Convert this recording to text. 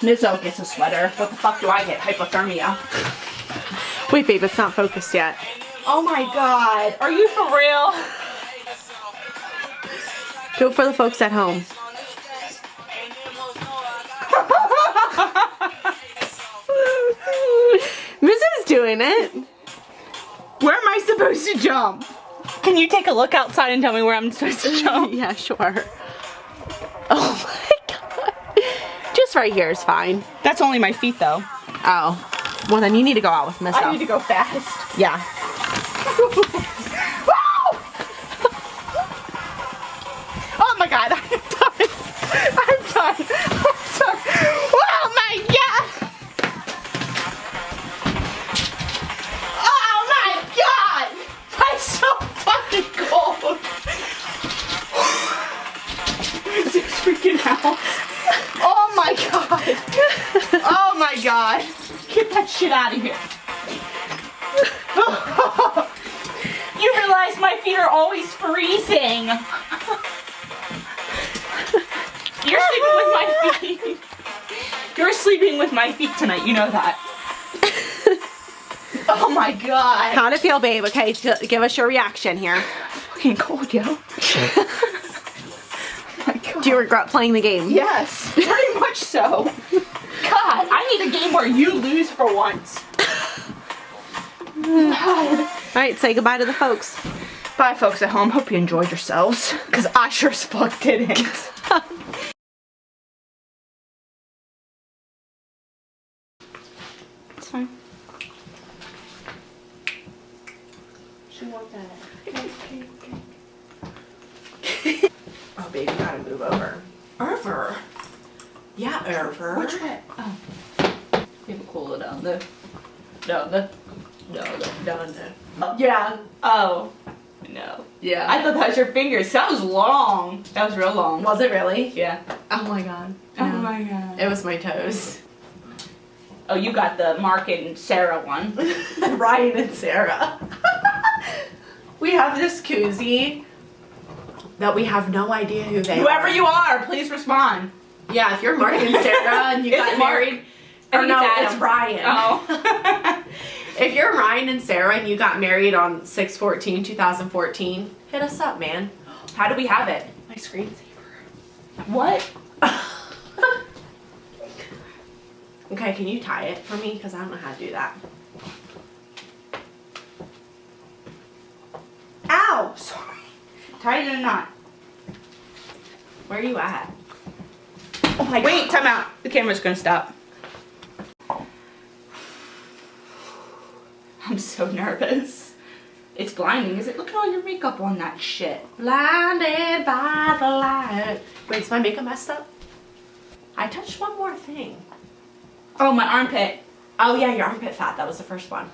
Mizzo gets a sweater. What the fuck do I get? Hypothermia. Wait, babe, it's not focused yet. Oh my god. Are you for real? Do it for the folks at home. Mizzo's doing it. Where am I supposed to jump? Can you take a look outside and tell me where I'm supposed to jump? Yeah, sure. Oh my god. Just right here is fine. That's only my feet though. Oh. Well, then you need to go out with Mizzo. I need to go fast. Yeah. Oh my god, I'm done. I'm done. I'm done. Oh my god. Oh my god. I'm so fucking cold. Is it freaking out? Oh my god. Oh my god. Get that shit out of here. You realize my feet are always freezing. You're sleeping with my feet. You're sleeping with my feet tonight. You know that. Oh my god. How'd it feel, babe? Okay, give us your reaction here. Fucking cold, yo. Oh my god. Do you regret playing the game? Yes, very much so. God, I need a game where you lose for once. God. Alright, say goodbye to the folks. Bye, folks at home. Hope you enjoyed yourselves. Because I sure as fuck didn't. It's fine. She wants that. Oh, baby, you gotta move over. Over. Yeah, over. Which way? Oh. You have to cool it down there. Down there. Down there. Yeah. Oh. No. Yeah. I thought that was your fingers. That was long. That was real long. Was it really? Yeah. Oh my god. Oh No. my god. It was my toes. Oh, you got the Mark and Sarah one. Ryan and Sarah. We have this koozie that we have no idea who they Whoever are. you are, please respond. Yeah, if you're Mark and Sarah and you Is got it Mark? married. I Or think no, Adam. it's Ryan. Oh. If you're Ryan and Sarah and you got married on 6/14/2014, hit us up, man. How do we have it? My screensaver. What? Okay, can you tie it for me? Because I don't know how to do that. Ow! Sorry. Tie it in a knot. Where are you at? Oh my Wait, time out. The camera's gonna stop. I'm so nervous. It's blinding, is it? Look at all your makeup on that shit. Blinded by the light. Wait, is my makeup messed up? I touched one more thing. Oh, my armpit. Oh yeah, your armpit fat. That was the first one.